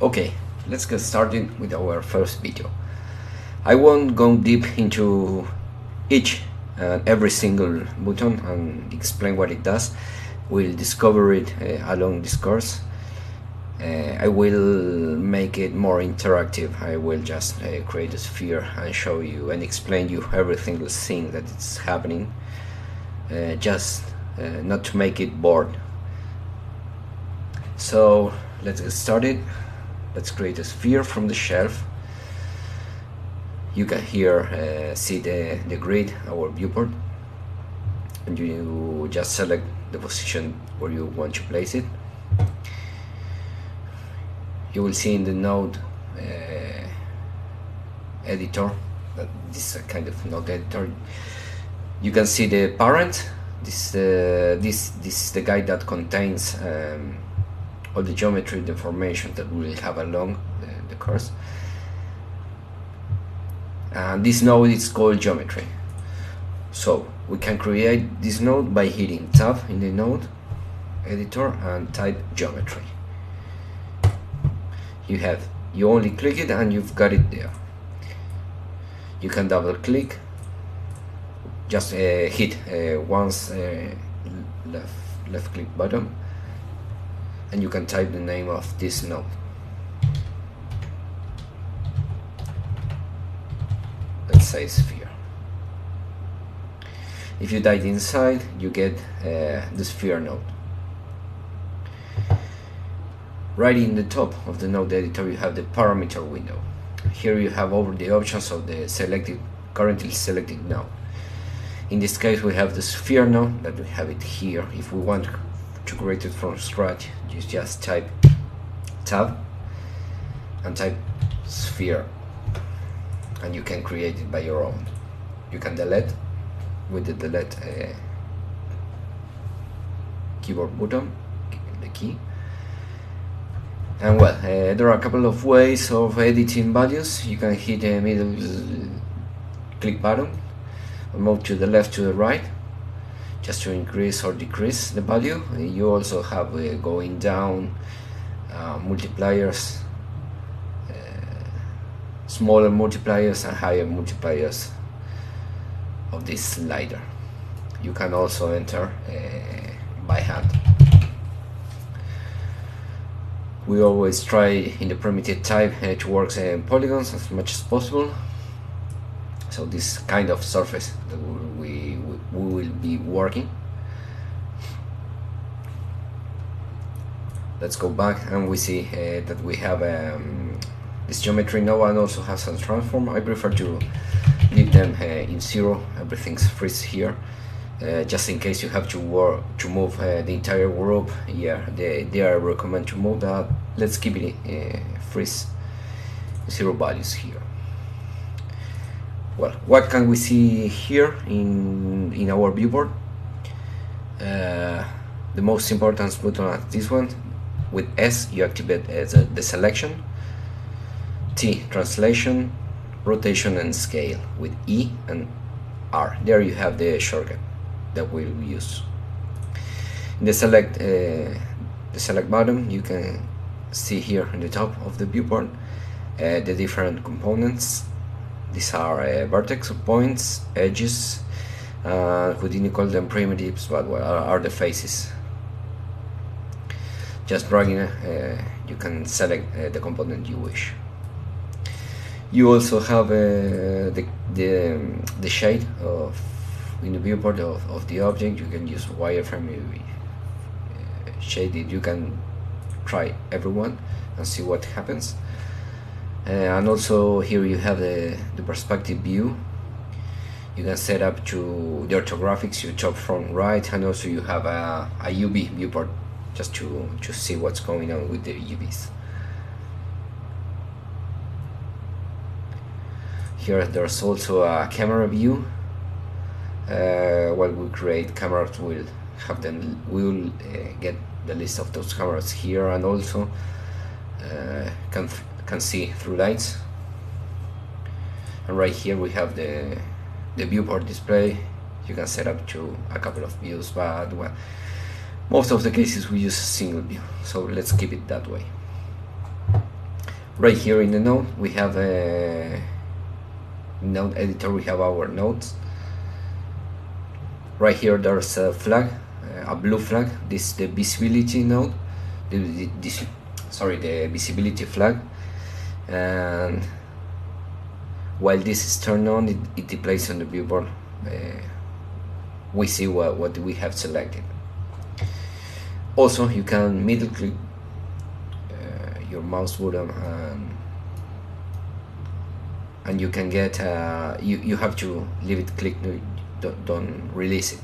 Okay, let's get started with our first video. I won't go deep into each and every single button and explain what it does. We'll discover it along this course. I will make it more interactive. I will just create a sphere and show you and explain you every single thing that is happening, just not to make it bored. So let's get started. Let's create a sphere from the shelf. You can here see the grid, our viewport, and you just select the position where you want to place it. You will see in the node editor that this is a kind of node editor. You can see the parent. This is the guide that contains all the geometry, the information that we will have along the course. And this node is called geometry. So we can create this node by hitting tab in the node editor and type geometry. You only click it and you've got it there. You can double click, just hit once left click button, and you can type the name of this node. Let's say sphere. If you type inside, you get the sphere node. Right in the top of the node editor, you have the parameter window. Here you have all the options of the currently selected node. In this case, we have the sphere node that we have it here. If we want to create it from scratch, you just type tab and type sphere, and you can create it by your own. You can delete with the delete keyboard button, the key. And well, there are a couple of ways of editing values. You can hit the middle click button and move to the left to the right, just to increase or decrease the value. You also have going down multipliers, smaller multipliers and higher multipliers of this slider. You can also enter by hand. We always try in the primitive type to work in polygons as much as possible. So this kind of surface that we will be working. Let's go back and we see that we have this geometry node and also has some transform. I prefer to leave them in 0. Everything's freeze here. Just in case you have to move the entire group, yeah, they are recommend to move that. Let's keep it freeze 0 values here. Well, what can we see here in our viewport? The most important button is this one. With S you activate the selection, T translation, rotation and scale. With E and R, there you have the shortcut that we'll use. In the select button, you can see here in the top of the viewport the different components. These are vertex points, edges, Houdini call them primitives, but what are the faces. Just dragging you can select the component you wish. You also have the shade in the viewport of the object. You can use wireframe shaded. You can try everyone and see what happens. And also here you have the perspective view. You can set up to the orthographics, you top from right, and also you have a UV viewport just to see what's going on with the UVs. Here there's also a camera view. While we create cameras, we'll get the list of those cameras here, and also can see through lights. And right here we have the viewport display. You can set up to a couple of views, but well, most of the cases we use a single view, so let's keep it that way. Right here in the node we have a node editor, we have our nodes. Right here there's a flag, a blue flag. This is the visibility node, the visibility flag, and while this is turned on, it displays on the viewport. We see what we have selected. Also, you can middle click your mouse button and you can get you have to leave it clicked, don't release it.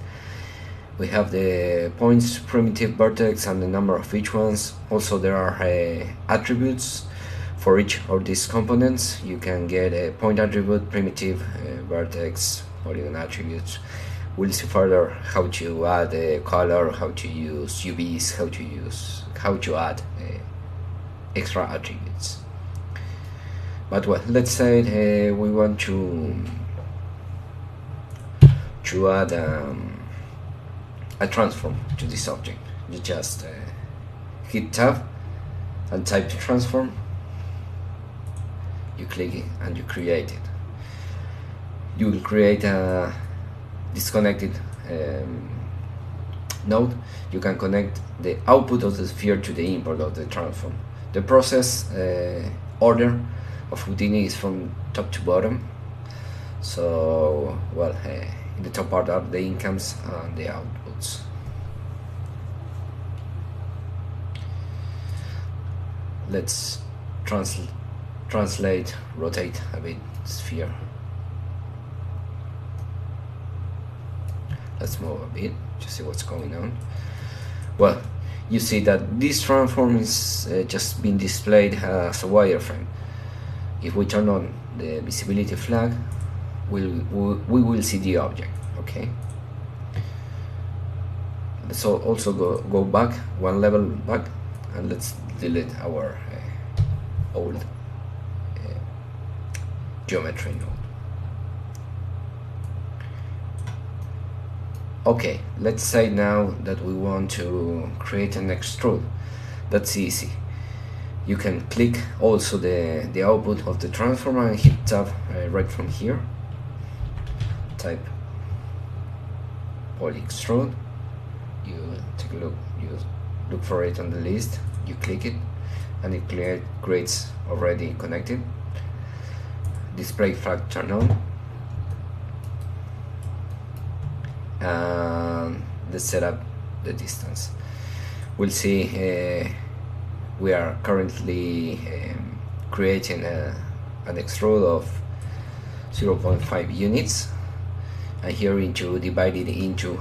We have the points, primitive, vertex, and the number of each ones. Also there are attributes for each of these components. You can get a point attribute, primitive, vertex, polygon attributes. We'll see further how to add a color, how to use UVs, how to add extra attributes. But well, let's say we want to add a transform to this object. You just hit tab and type transform. You click it and you create it. You will create a disconnected node. You can connect the output of the sphere to the input of the transform. The process order of Houdini is from top to bottom. So, well, in the top part are the incomes and the outputs. Let's translate, rotate a bit sphere. Let's move a bit to see what's going on. Well, you see that this transform is just being displayed as a wireframe. If we turn on the visibility flag, we will see the object. Okay. Let's also go back one level back, and let's delete our old geometry node. Okay, let's say now that we want to create an extrude. That's easy. You can click also the output of the transformer and hit tab right from here. Type poly extrude. You take a look. You look for it on the list. You click it, and it creates already connected. Display flag turn on. And let's set up the distance. We'll see we are currently creating an extrude of 0.5 units, and here into divided into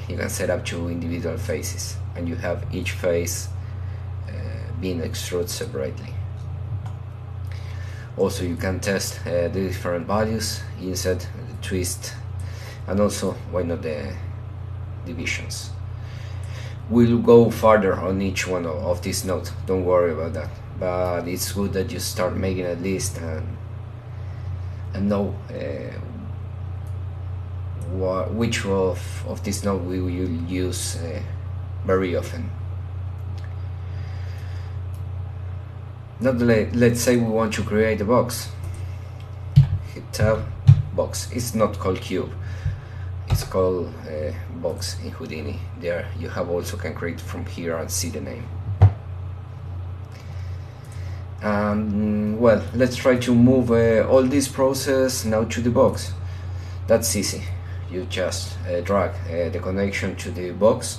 you can set up 2 individual faces, and you have each face being extruded separately. Also you can test the different values, inset, the twist, and also why not the divisions. We'll go further on each one of these nodes, don't worry about that, but it's good that you start making a list and know which of this node we will use very often. Now let's say we want to create a box. Hit tab, box. It's not called cube, it's called box in Houdini. There you have also can create from here and see the name. Well, let's try to move all this process now to the box. That's easy. You just drag the connection to the box,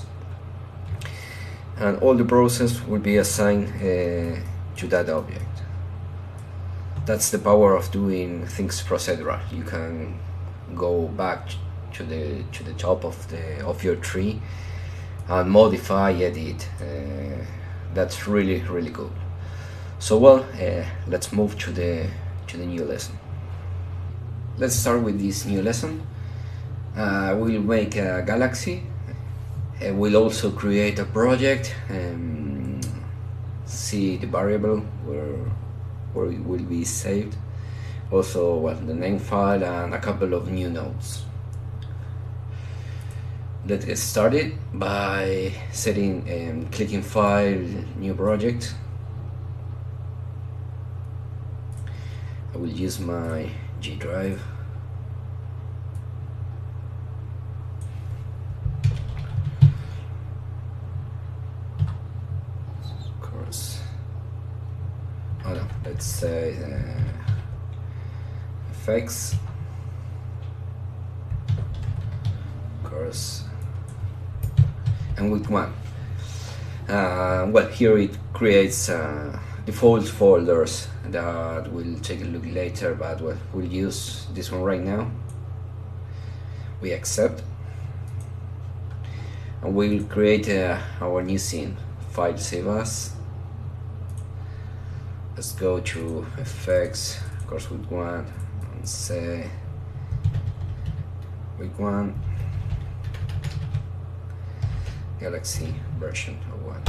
and all the process will be assigned to that object. That's the power of doing things procedural. You can go back to the top of your tree and modify, edit. That's really good. So well, let's move to the new lesson. Let's start with this new lesson. We'll make a galaxy. We'll also create a project and see the variable where it will be saved. Also, well, the name file and a couple of new nodes. Let's get started by setting clicking file, new project. will use my G drive. Of course. Oh no, let's say VFX. Of course. And week-01. Well, here it creates default folders that we'll take a look later, but well, we'll use this one right now. We accept, and we'll create our new scene. File save as. Let's go to effects, of course, week-01, and say week-01 Galaxy version 01.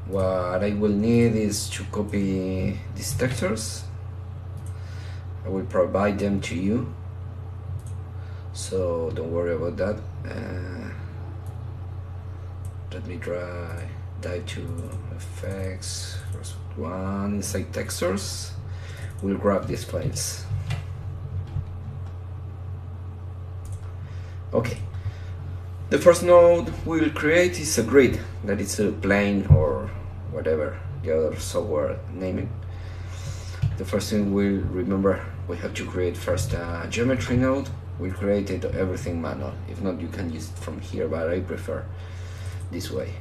What I will need is to copy these textures. I will provide them to you, so don't worry about that. Let me dive to effects, first one, inside textures. We'll grab these files. Okay, the first node we'll create is a grid, that is a plane or whatever the other software name it. The first thing we'll remember, we have to create first a geometry node. We'll create it everything manual. If not, you can use it from here, but I prefer this way.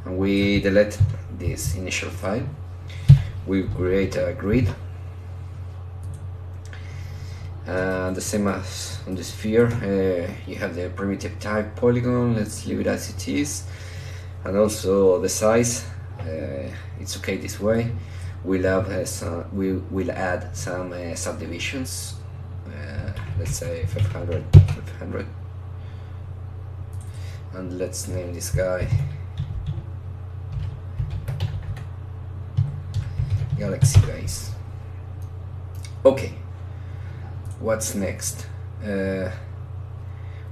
And we delete this initial file. We create a grid. The same as on the sphere, you have the primitive type polygon. Let's leave it as it is, and also the size. It's okay this way. We'll have we will add some subdivisions. Let's say 500, and let's name this guy Galaxy Base. Okay. What's next?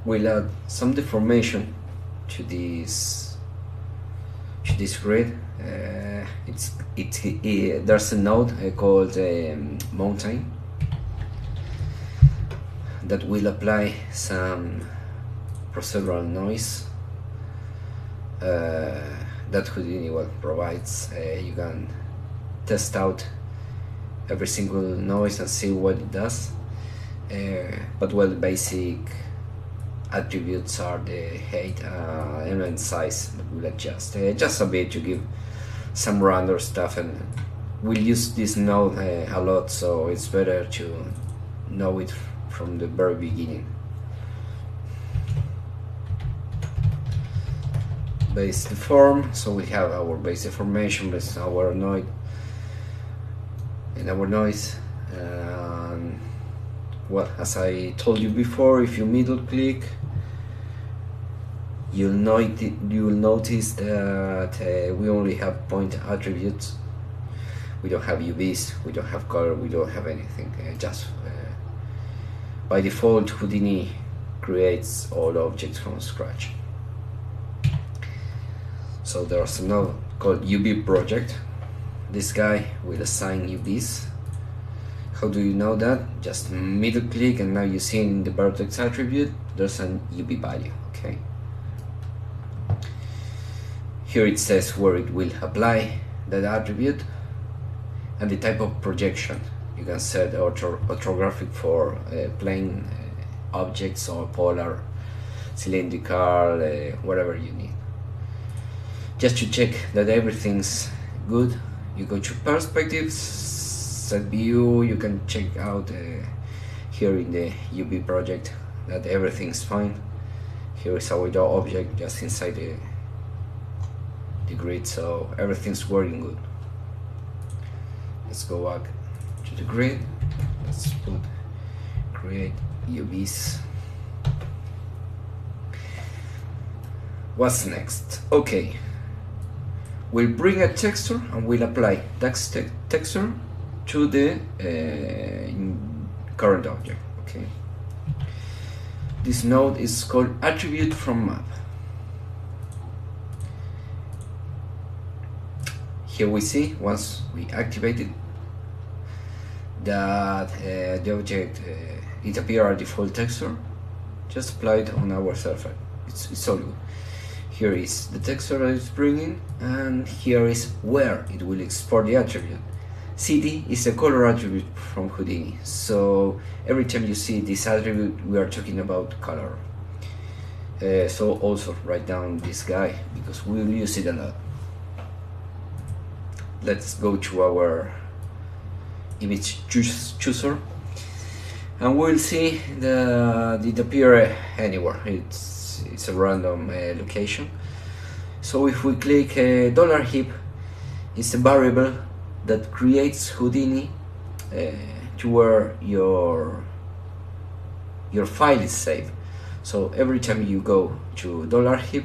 We'll add some deformation to this grid. There's a node called mountain that will apply some procedural noise that Houdini provides. You can test out every single noise and see what it does. But well, the basic attributes are the height and size that we'll adjust just a bit to give some random stuff, and we'll use this node a lot, so it's better to know it from the very beginning. Base deform, so we have our base deformation, based on our node and our noise. Well, as I told you before, if you middle click, you'll notice that we only have point attributes. We don't have UVs, we don't have color, we don't have anything. Just by default, Houdini creates all objects from scratch. So there's a node called UV project. This guy will assign UVs. How do you know that? Just middle click, and now you see in the vertex attribute there's an UV value. Okay. Here it says where it will apply that attribute and the type of projection. You can set orthographic for plane objects or polar, cylindrical, whatever you need. Just to check that everything's good, you go to perspectives, set view. You can check out here in the UV project that everything's fine. Here is our object just inside the grid, so everything's working good. Let's go back to the grid. Let's put create UVs. What's next? Okay, we'll bring a texture and we'll apply that texture to the current object. Okay, this node is called attribute from map. here we see, once we activate it, that the object, it appears a default texture. Just apply it on our surface. It's all good. Here is the texture that it's bringing, and here is where it will export the attribute. CD is a color attribute from Houdini, so every time you see this attribute, we are talking about color. So also write down this guy, because we will use it a lot. Let's go to our image chooser, and we'll see that it appears anywhere. It's a random location. So if we click $heap, it's a variable that creates Houdini to where your file is saved. So every time you go to $heap,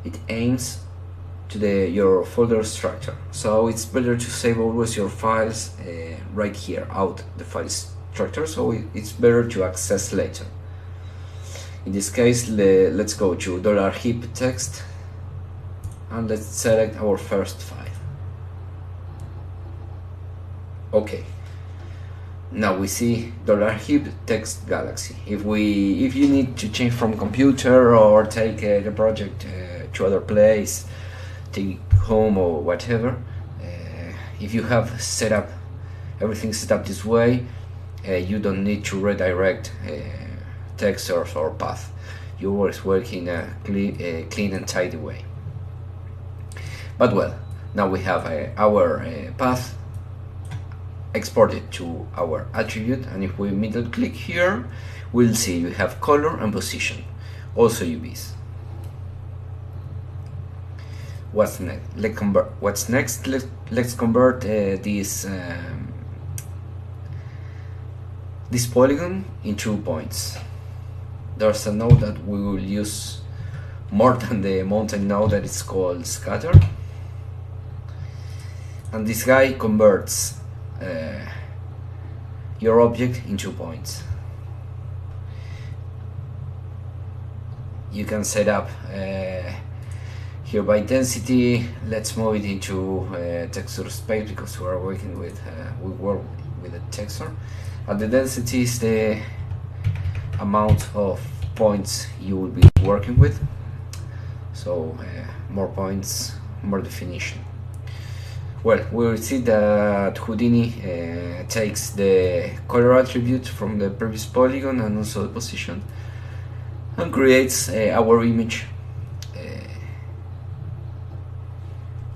it aims to your folder structure. So it's better to save always your files right here out the file structure, so it's better to access later. In this case, let's go to $heap text, and let's select our first file. Okay, now we see $heap text galaxy. If you need to change from computer or take the project to other place, take it home or whatever, if you have everything set up this way, you don't need to redirect textures or path. You always work in a clean and tidy way. But well, now we have our path exported to our attribute, and if we middle click here, we'll see we have color and position, also UVs. What's next? Let's convert this polygon into points. There's a node that we will use more than the mountain node, that is called scatter, and this guy converts your object into points. You can set up here by density. Let's move it into texture space, because we are working with a texture, and the density is the amount of points you will be working with. So more points, more definition. Well, we will see that Houdini takes the color attribute from the previous polygon and also the position, and creates our image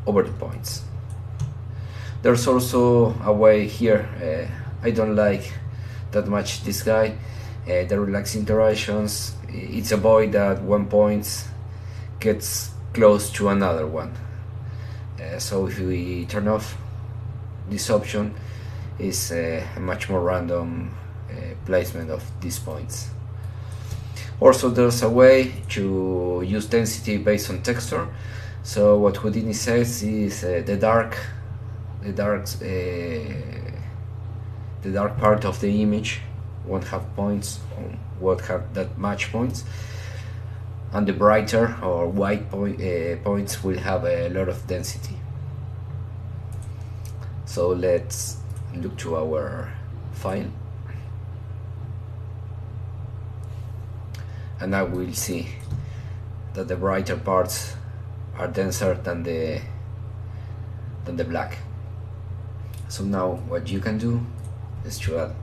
over the points. There's also a way here, I don't like that much this guy, the relaxed interactions. It's avoid that one point gets close to another one. So if we turn off this option, is a much more random placement of these points. Also, there's a way to use density based on texture. So what Houdini says is the dark part of the image won't have points, or won't have that much points, and the brighter or white points will have a lot of density. So let's look to our file, and now we'll see that the brighter parts are denser than the black. So now what you can do is to add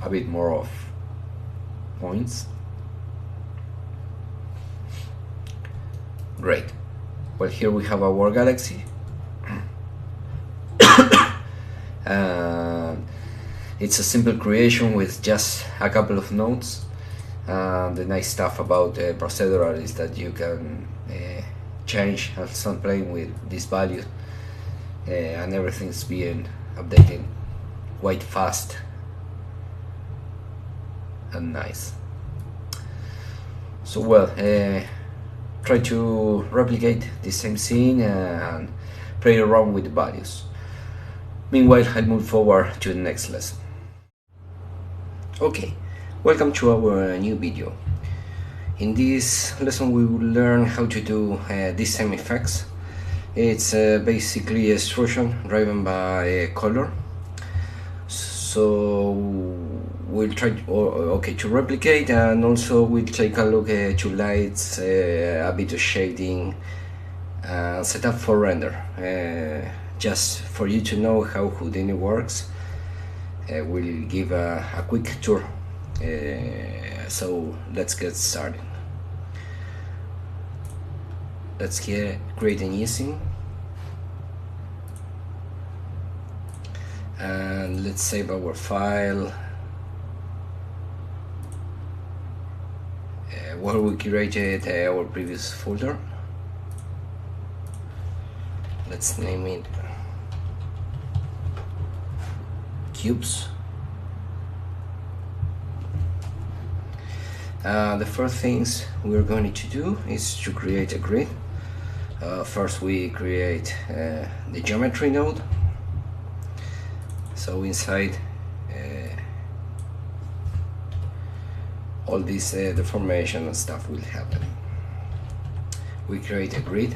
a bit more of points. Great. Well, here we have our galaxy. It's a simple creation with just a couple of nodes. The nice stuff about procedural is that you can change and start playing with this value, and everything's being updated quite fast and nice. So well, try to replicate the same scene and play around with the values. Meanwhile, I'll move forward to the next lesson. Okay, welcome to our new video. In this lesson we will learn how to do these same effects It's basically extrusion driven by color. So we'll try to replicate, and also we'll take a look at two lights, a bit of shading, set up for render, just for you to know how Houdini works. We'll give a quick tour, so let's get started. Let's create a new scene, and let's save our file where we created our previous folder. Let's name it cubes. The first things we're going to do is to create a grid. First we create the geometry node. So inside all this deformation and stuff will happen. We create a grid.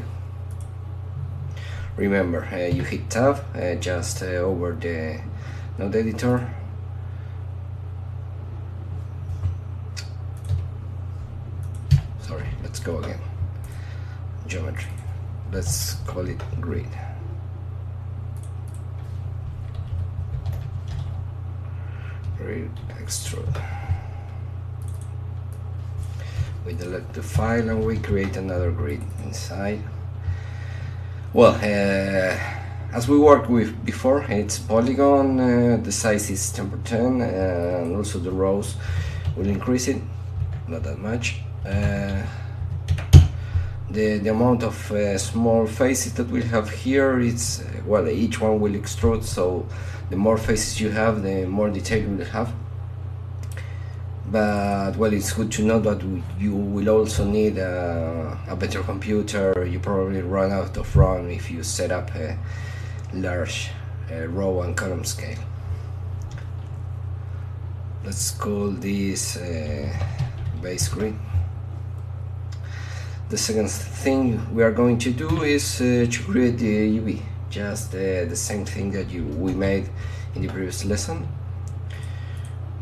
Remember, you hit tab just over the node editor. Sorry, let's go again. Geometry. Let's call it grid. Grid extrude. We delete the file and we create another grid inside. Well, as we worked with before, it's polygon, the size is 10x10, and also the rows will increase it, not that much. The amount of small faces that we have here, it's well, each one will extrude, so the more faces you have, the more detail you will have. But well, it's good to know that you will also need a better computer. You probably run out of RAM if you set up a large row and column scale. Let's call this base grid. The second thing we are going to do is to create the UV, just the same thing that we made in the previous lesson.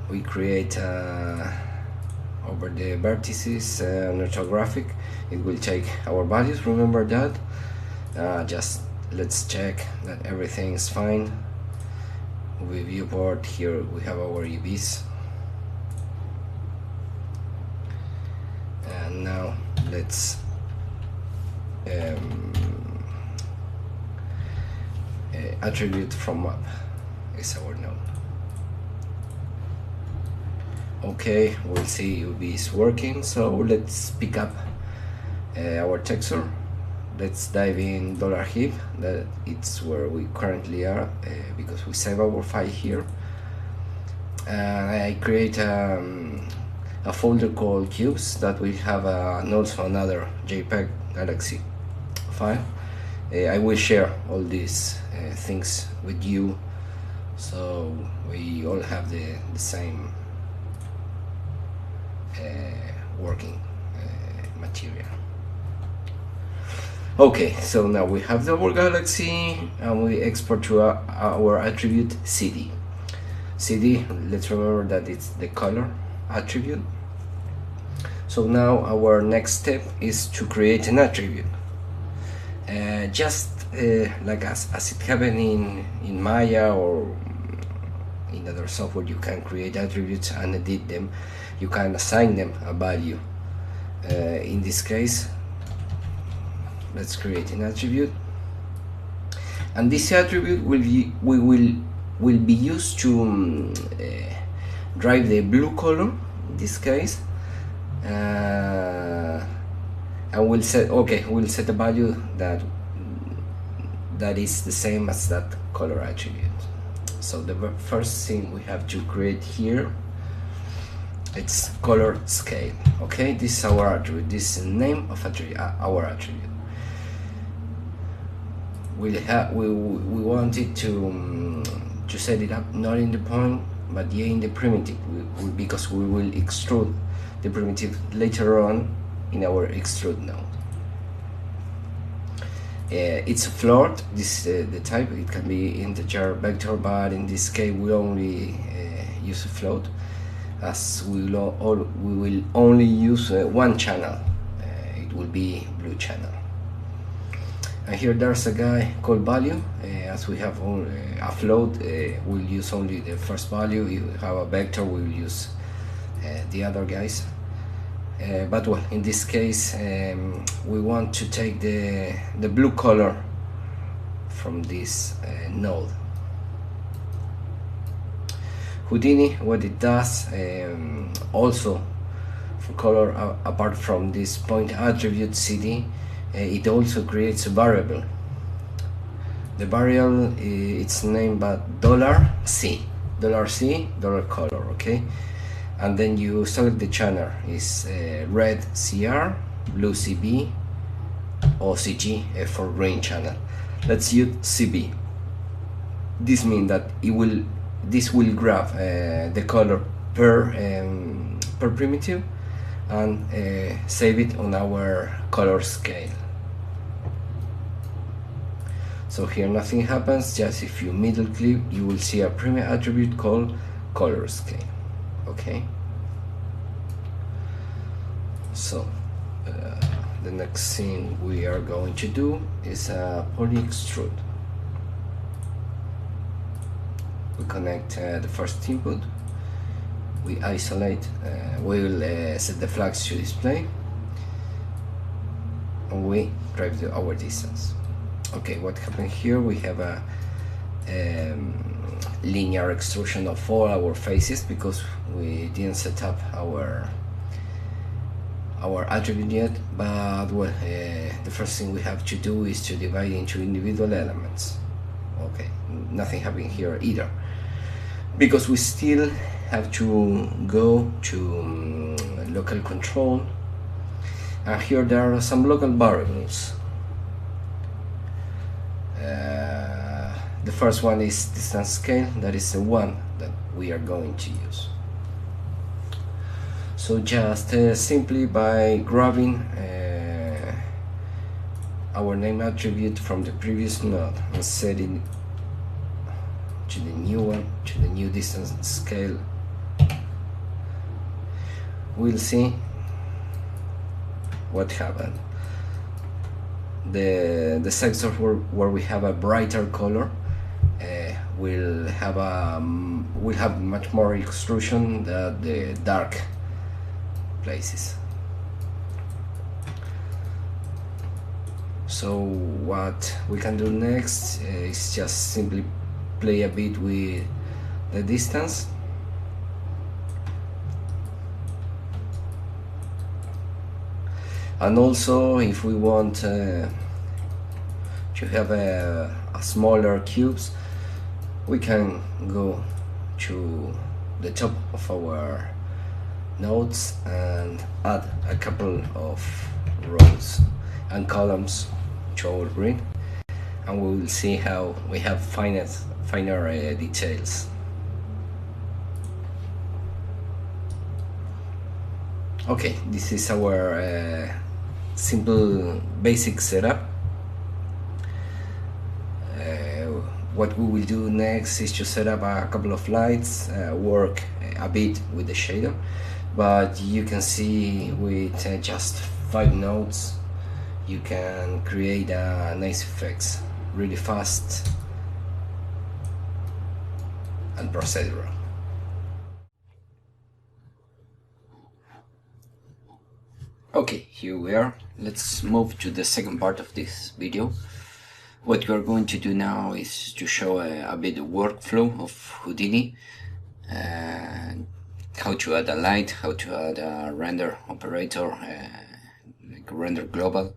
We create over the vertices an orthographic. It will take our values, remember that. Just let's check that everything is fine. With viewport, here we have our UVs. And now let's attribute from map is our node. Okay, we'll see UV is working, so let's pick up our texture. Let's dive in $heap, that it's where we currently are, because we save our file here. I create a folder called cubes that will have and also another JPEG Galaxy file. I will share all these things with you, so we all have the same working material. Okay, so now we have our galaxy and we export to our attribute CD. CD, let's remember that it's the color attribute. So now our next step is to create an attribute. Just like as it happened in Maya or in other software, you can create attributes and edit them. You can assign them a value. In this case, let's create an attribute, and this attribute will be used to drive the blue color in this case, and we'll set a value that is the same as that color attribute. So the first thing we have to create here, it's color scale. Okay, this is our attribute. This is the name of our attribute. We want it to set it up not in the point but yeah in the primitive, because we will extrude the primitive later on in our extrude node. It's a float. This the type. It can be integer, vector, but in this case we only use a float, as we will only use one channel. It will be blue channel. And here there's a guy called value. As we have a float, we'll use only the first value. If we have a vector, we'll use the other guys. But well, in this case, we want to take the blue color from this node. Houdini, what it does, also for color, apart from this point attribute CD, it also creates a variable. The variable, it's named by $C, $color, okay? And then you select the channel, is red CR, blue CB, or CG for green channel. Let's use CB. This means that this will grab the color per primitive and save it on our color scale. So here nothing happens, just if you middle click you will see a prime attribute called color scale. Okay, so the next thing we are going to do is a poly extrude. We connect the first input, we isolate, we will set the flags to display, and we drive our distance. Okay, what happened here? We have a linear extrusion of all our faces because we didn't set up our attribute yet. But well, the first thing we have to do is to divide into individual elements. Okay, nothing happened here either, because we still have to go to local control, and here there are some local variables. The first one is distance scale, that is the one that we are going to use. So just simply by grabbing our name attribute from the previous node and setting to the new one, to the new distance scale, we'll see what happened. The sector where we have a brighter color will have much more extrusion than the dark places. So what we can do next is just simply play a bit with the distance. And also, if we want to have a smaller cubes, we can go to the top of our nodes and add a couple of rows and columns to our grid, and we will see how we have finer details. Okay, this is our simple basic setup. What we will do next is to set up a couple of lights, work a bit with the shader, but you can see with just 5 nodes you can create a nice effects really fast and procedural. Okay, here we are. Let's move to the second part of this video. What we are going to do now is to show a bit of workflow of Houdini, how to add a light, how to add a render operator, like render global,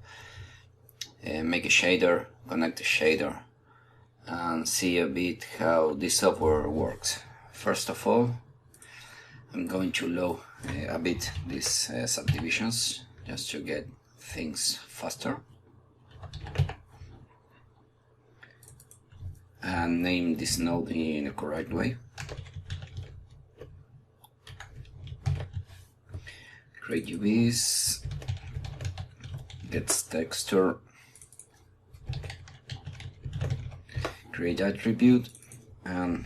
make a shader, connect the shader, and see a bit how this software works. First of all, I'm going to load a bit these subdivisions just to get things faster, and name this node in the correct way. Create UVs, gets texture, create attribute and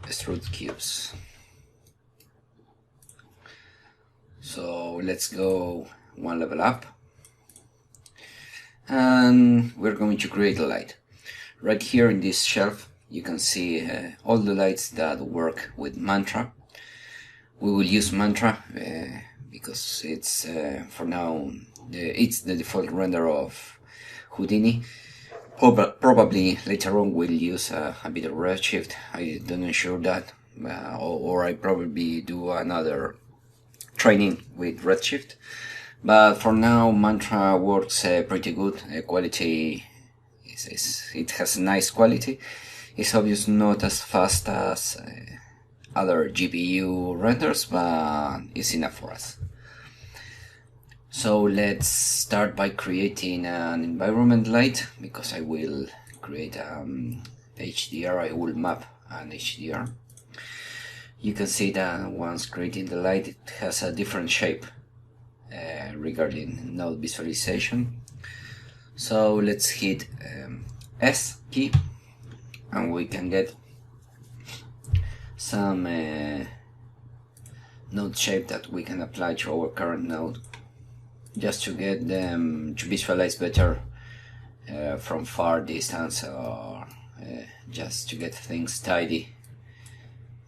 extrude cubes. So let's go one level up, and we're going to create a light. Right here in this shelf you can see all the lights that work with Mantra. We will use Mantra because it's for now it's the default render of Houdini. Probably later on we'll use a bit of Redshift. I don't ensure that, or I probably do another training with Redshift. But for now, Mantra works pretty good. Quality it has a nice quality. It's obviously not as fast as other GPU renders, but it's enough for us. So let's start by creating an environment light, because I will create HDR. I will map an HDR. You can see that once creating the light, it has a different shape regarding node visualization. So let's hit S key, and we can get some node shape that we can apply to our current node, just to get them to visualize better from far distance, or just to get things tidy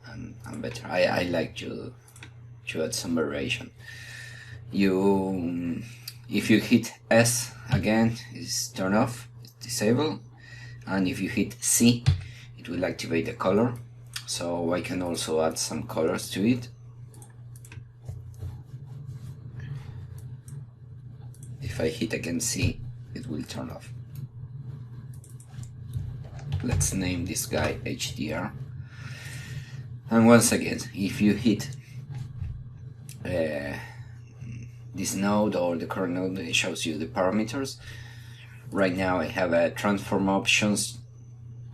and better. I like to add some variation. If you hit S again, it's turn off, it's disable, and if you hit C, it will activate the color. So I can also add some colors to it. If I hit again C, it will turn off. Let's name this guy HDR. And once again, if you hit this node or the current node, it shows you the parameters. Right now I have transform options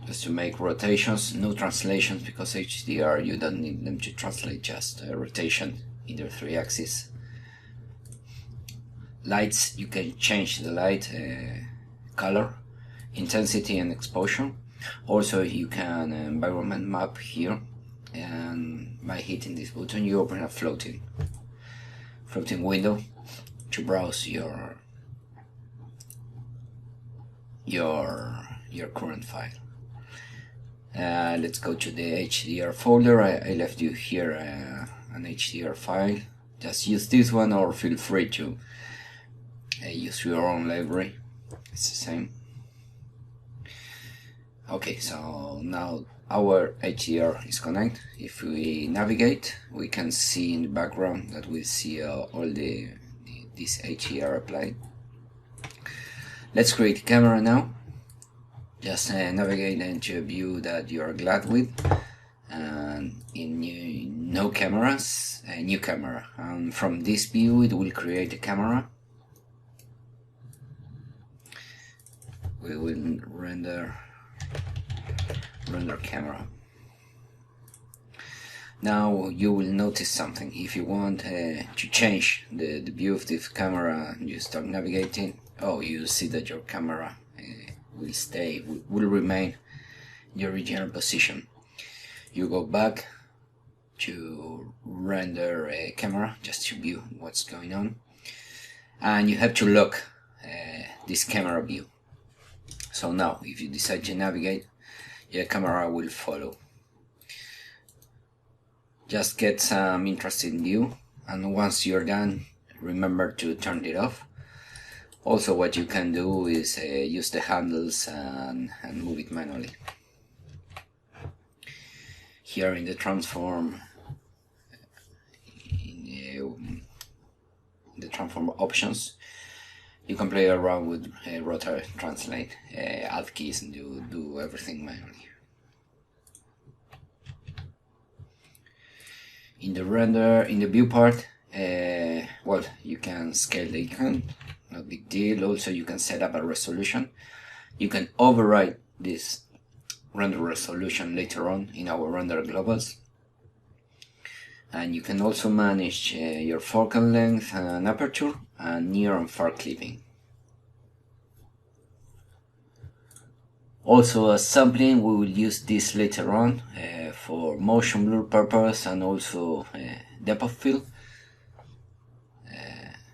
just to make rotations, no translations, because HDR you don't need them to translate, just rotation in the 3 axes. Lights, you can change the light color, intensity and exposure. Also you can environment map here, and by hitting this button you open a floating window to browse your current file. Let's go to the HDR folder. I left you here an HDR file. Just use this one, or feel free to use your own library. It's the same. Okay, so now our HDR is connected. If we navigate, we can see in the background that we see all this HDR applied. Let's create a camera now. Just navigate into a view that you are glad with, and in no cameras, a new camera, and from this view it will create a camera. We will render camera. Now you will notice something. If you want to change the view of this camera, you start navigating. Oh, you see that your camera will remain in the original position. You go back to render a camera just to view what's going on, and you have to lock this camera view. So now if you decide to navigate, your camera will follow. Just get some interesting view, and once you're done, remember to turn it off. Also, what you can do is use the handles and move it manually. Here in the transform, in the transform options, you can play around with rotary translate, alt keys, and do everything manually. In the render, in the view part, well, you can scale the icon, no big deal. Also, you can set up a resolution. You can override this render resolution later on in our render globals. And you can also manage your focal length and aperture, and near and far clipping. Also as sampling, we will use this later on for motion blur purpose and also depth of field.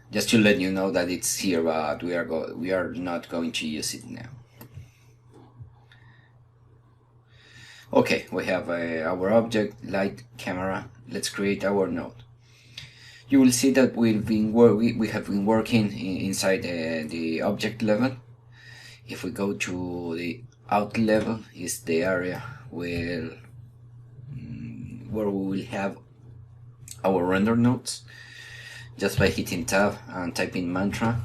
Just to let you know that it's here, but we are not going to use it now. Okay, we have our object, light, camera. Let's create our node. You will see that we have been working inside the object level. If we go to the out level, is the area where we will have our render nodes. Just by hitting tab and typing mantra,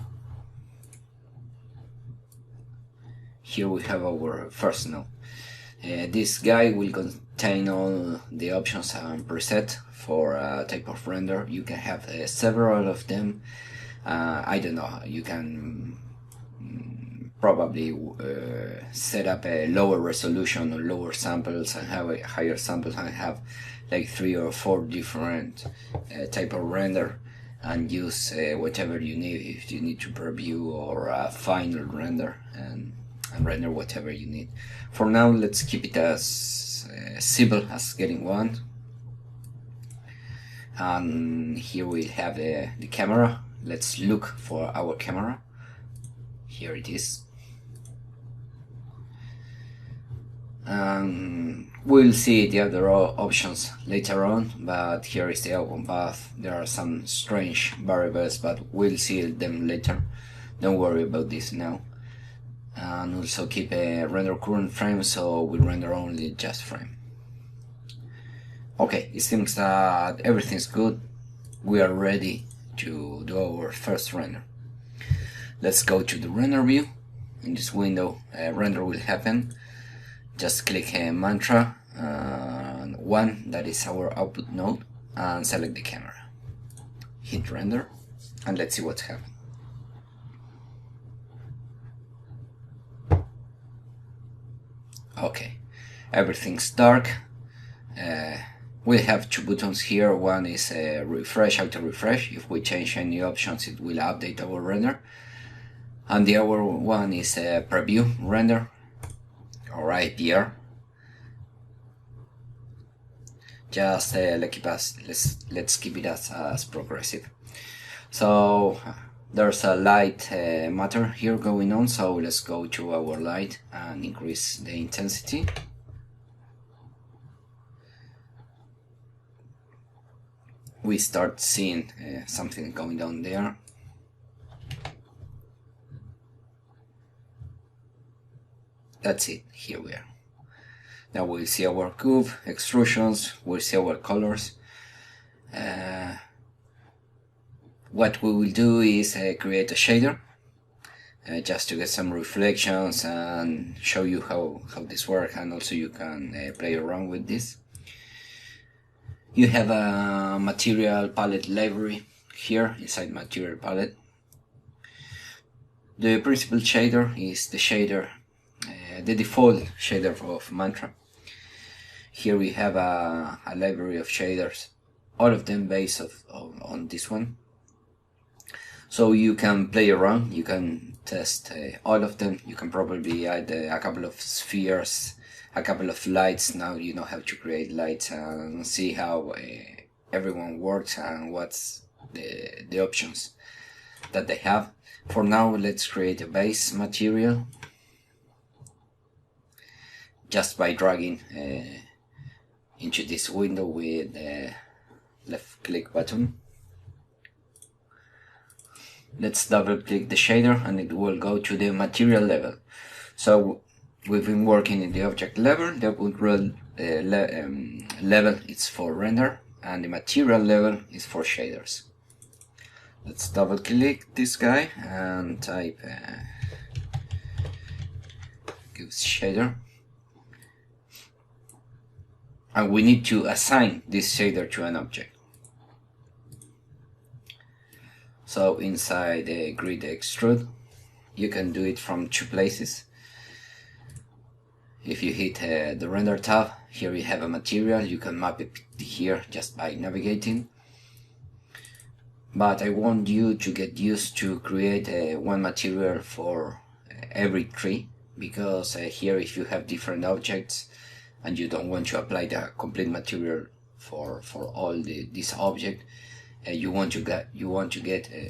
here we have our first node. This guy will contain all the options and preset for a type of render. You can have several of them. I don't know, you can probably set up a lower resolution or lower samples and have a higher samples and have like 3 or 4 different type of render and use whatever you need, if you need to preview or final render and render whatever you need. For now, let's keep it as simple as getting one. And here we have the camera. Let's look for our camera. Here it is. We'll see the other options later on, but here is the open path. There are some strange variables, but we'll see them later. Don't worry about this now. And also keep a render current frame, so we render only just frame. Okay, it seems that everything's good. We are ready to do our first render. Let's go to the render view. In this window, render will happen. Just click mantra 1, that is our output node, and select the camera. Hit render, and let's see what's happening. Okay, everything's dark. We have 2 buttons here. One is refresh, auto refresh. If we change any options, it will update our render. And the other one is preview render, or IPR. Just let's keep it as progressive. So there's a light matter here going on, so let's go to our light and increase the intensity. We start seeing something going on there. That's it, here we are. Now we'll see our curve, extrusions, we'll see our colors. What we will do is create a shader, just to get some reflections and show you how this works, and also you can play around with this. You have a material palette library here inside material palette. The principal shader is the shader, the default shader of Mantra. Here we have a library of shaders, all of them based on this one. So you can play around, you can test all of them. You can probably add a couple of spheres, a couple of lights. Now you know how to create lights and see how everyone works and what's the options that they have. For now, let's create a base material just by dragging into this window with the left click button. Let's double click the shader and it will go to the material level. So we've been working in the object level. The output level is for render, and the material level is for shaders. Let's double click this guy and type gives shader. And we need to assign this shader to an object. So inside the grid extrude, you can do it from 2 places. If you hit the render tab, here you have a material. You can map it here just by navigating. But I want you to get used to create one material for every tree, because here if you have different objects and you don't want to apply the complete material for all this object, you want to get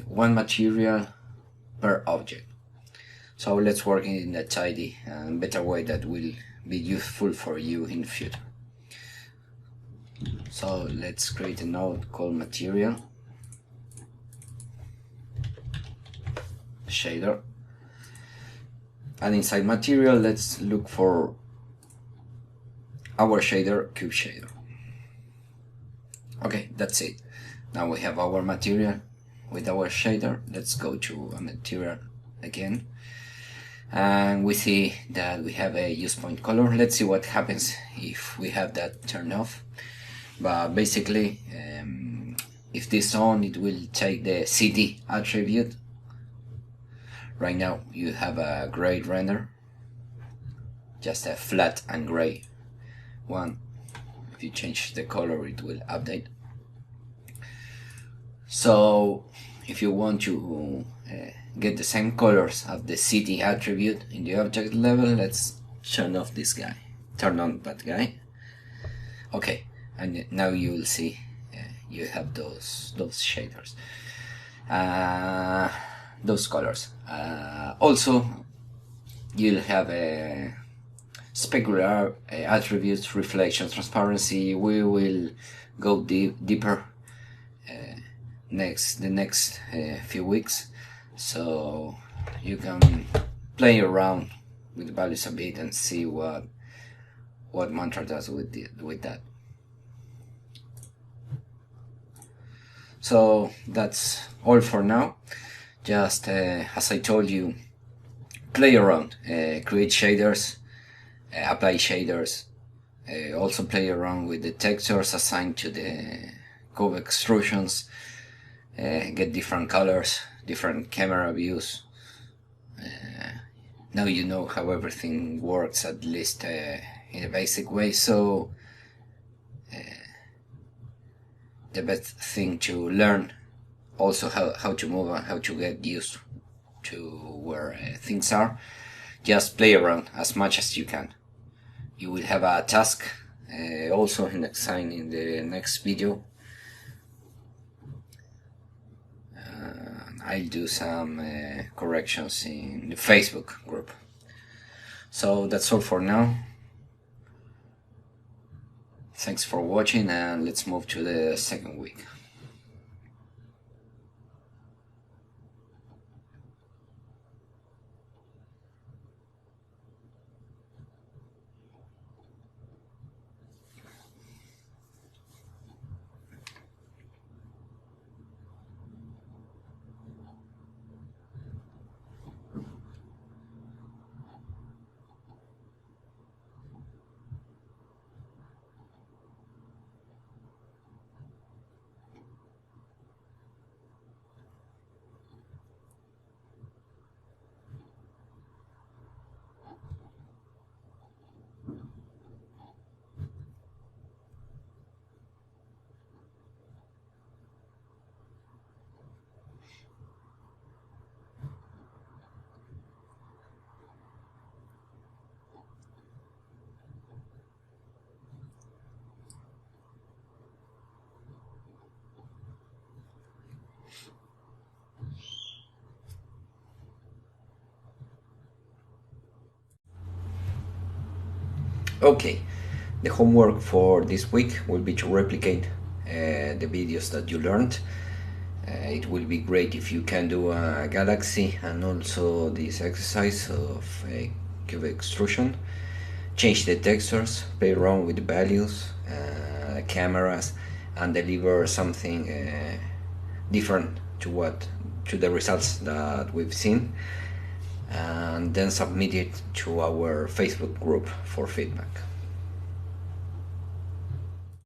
one material per object. So let's work in a tidy and better way that will be useful for you in the future. So let's create a node called material shader, and inside material let's look for our shader, cube shader. Okay, that's it. Now we have our material with our shader. Let's go to a material again, and we see that we have a use point color. Let's see what happens if we have that turned off. But basically, if this on, it will take the CD attribute. Right now you have a gray render, just a flat and gray one. If you change the color, it will update. So if you want to get the same colors of the CD attribute in the object level, let's turn off this guy, turn on that guy. Okay, and now you will see you have those shaders, those colors. Also you'll have a specular attributes, reflection, transparency. We will go deeper the next few weeks, so you can play around with the values a bit and see what Mantra does with that. So that's all for now. Just as I told you, play around, create shaders, apply shaders, also play around with the textures assigned to the cove extrusions, get different colors, different camera views. Now you know how everything works, at least in a basic way. So the best thing to learn also how to move and how to get used to where things are. Just play around as much as you can. You will have a task also assigned in the next video. I'll do some corrections in the Facebook group. So that's all for now. Thanks for watching, and let's move to the second week. Okay, the homework for this week will be to replicate the videos that you learned. It will be great if you can do a galaxy and also this exercise of cube extrusion. Change the textures, play around with the values, cameras, and deliver something different to the results that we've seen, and then submit it to our Facebook group for feedback.